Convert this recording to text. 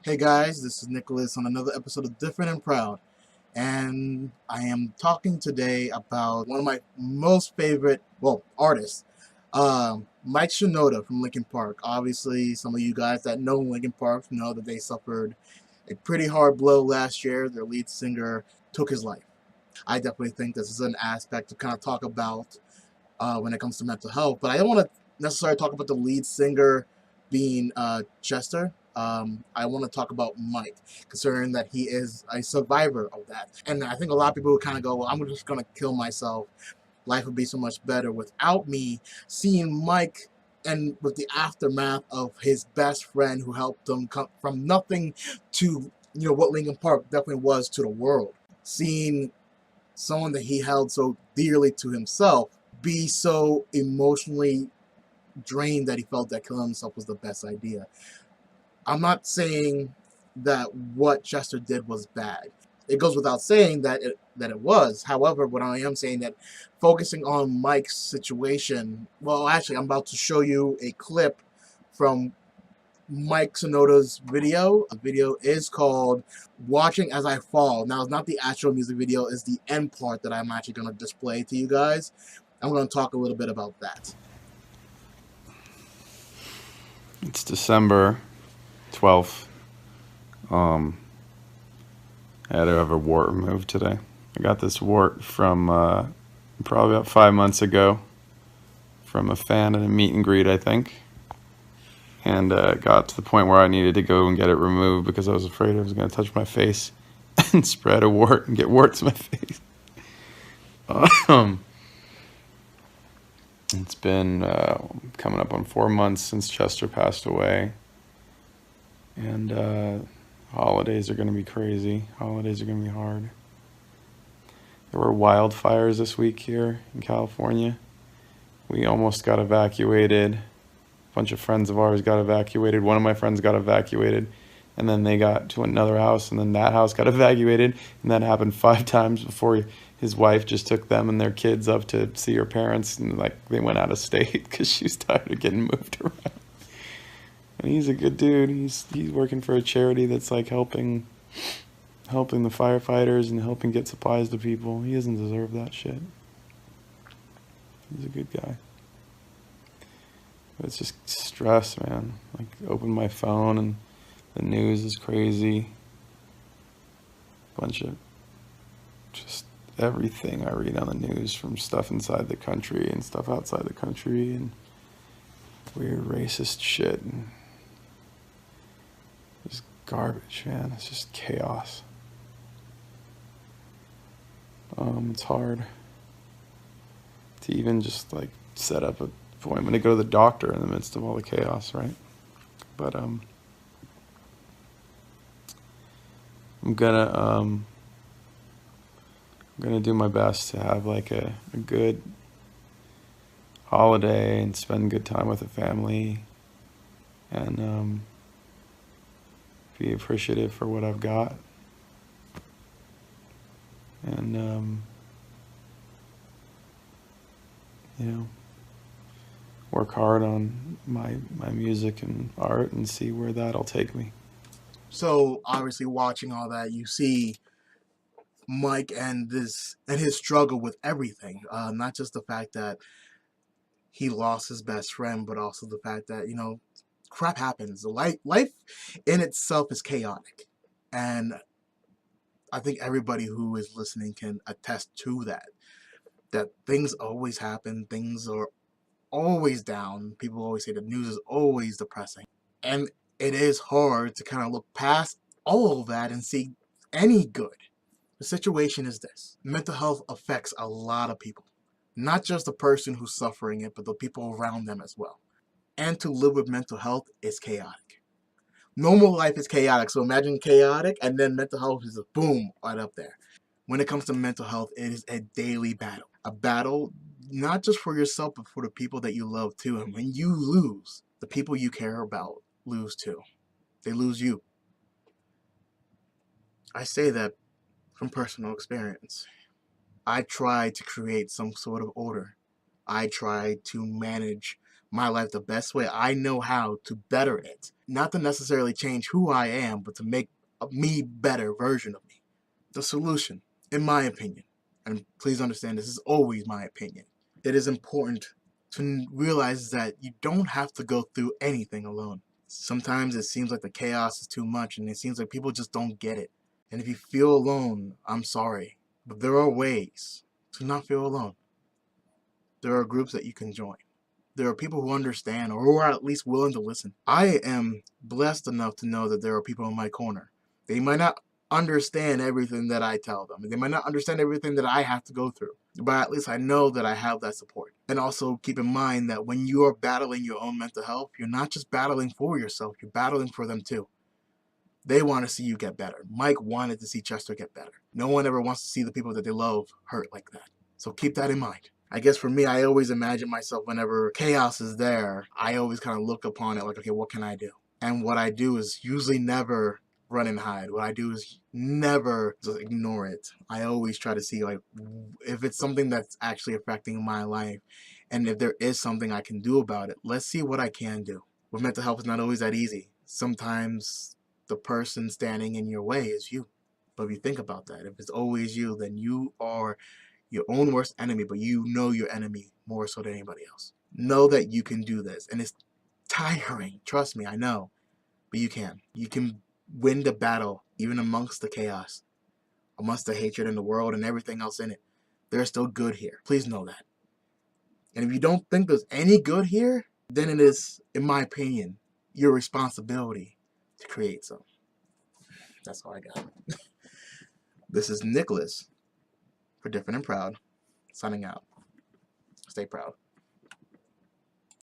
Hey guys, this is Nicolas on another episode of Different and Proud, and I am talking today about one of my most favorite, artists, Mike Shinoda from Linkin Park. Obviously, some of you guys that know Linkin Park know that they suffered a pretty hard blow last year. Their lead singer took his life. I definitely think this is an aspect to kind of talk about when it comes to mental health, but I don't want to necessarily talk about the lead singer being Chester. I want to talk about Mike, considering that he is a survivor of that. And I think a lot of people would kind of go, well, I'm just going to kill myself. Life would be so much better without me. Seeing Mike and with the aftermath of his best friend who helped him come from nothing to, what Linkin Park definitely was to the world. Seeing someone that he held so dearly to himself be so emotionally drained that he felt that killing himself was the best idea. I'm not saying that what Chester did was bad. It goes without saying that it was. However, what I am saying that focusing on Mike's situation, well, actually, I'm about to show you a clip from Mike Shinoda's video. The video is called Watching As I Fall. Now, it's not the actual music video, it's the end part that I'm actually going to display to you guys. I'm going to talk a little bit about that. It's December 12th. I had to have a wart removed today. I got this wart from probably about 5 months ago from a fan at a meet and greet, I think. And got to the point where I needed to go and get it removed because I was afraid I was going to touch my face and spread a wart and get warts in my face. It's been coming up on 4 months since Chester passed away. And holidays are going to be crazy. Holidays are going to be hard. There were wildfires this week here in California. We almost got evacuated. A bunch of friends of ours got evacuated. One of my friends got evacuated. And then they got to another house, and then that house got evacuated. And that happened 5 times before his wife just took them and their kids up to see her parents. And they went out of state because she was tired of getting moved around. And he's a good dude. He's working for a charity that's helping the firefighters and helping get supplies to people. He doesn't deserve that shit. He's a good guy. But it's just stress, man. Open my phone and the news is crazy. Bunch of just everything I read on the news, from stuff inside the country and stuff outside the country, and weird racist shit. And just garbage, man. It's just chaos. It's hard to even just set up an appointment to go to the doctor in the midst of all the chaos, right? But I'm gonna do my best to have a good holiday and spend good time with the family, and be appreciative for what I've got, and work hard on my music and art and see where that'll take me. So obviously, watching all that, you see Mike and his struggle with everything. Not just the fact that he lost his best friend, but also the fact that crap happens. Life in itself is chaotic, and I think everybody who is listening can attest to that. That things always happen. Things are always down. People always say the news is always depressing, and it is hard to kind of look past all of that and see any good. The situation is this: mental health affects a lot of people, not just the person who's suffering it, but the people around them as well. And to live with mental health is chaotic. Normal life is chaotic, so imagine chaotic, and then mental health is a boom right up there. When it comes to mental health, it is a daily battle. A battle not just for yourself, but for the people that you love too. And when you lose, the people you care about lose too. They lose you. I say that from personal experience. I try to create some sort of order. I try to manage my life the best way I know how to better it. Not to necessarily change who I am, but to make a me better version of me. The solution, in my opinion, and please understand this is always my opinion, it is important to realize that you don't have to go through anything alone. Sometimes it seems like the chaos is too much and it seems like people just don't get it. And if you feel alone, I'm sorry. But there are ways to not feel alone. There are groups that you can join. There are people who understand or who are at least willing to listen. I am blessed enough to know that there are people in my corner. They might not understand everything that I tell them. They might not understand everything that I have to go through. But at least I know that I have that support. And also keep in mind that when you are battling your own mental health, you're not just battling for yourself, you're battling for them too. They want to see you get better. Mike wanted to see Chester get better. No one ever wants to see the people that they love hurt like that. So keep that in mind. I guess for me, I always imagine myself whenever chaos is there, I always kind of look upon it like, okay, what can I do? And what I do is usually never run and hide. What I do is never just ignore it. I always try to see like if it's something that's actually affecting my life and if there is something I can do about it, let's see what I can do. With mental health, it's not always that easy. Sometimes the person standing in your way is you. But if you think about that, if it's always you, then you are your own worst enemy, but you know your enemy more so than anybody else. Know that you can do this. And it's tiring. Trust me, I know. But you can. You can win the battle even amongst the chaos, amongst the hatred in the world and everything else in it. There's still good here. Please know that. And if you don't think there's any good here, then it is, in my opinion, your responsibility to create some. That's all I got. This is Nicholas for Different and Proud, signing out. Stay proud.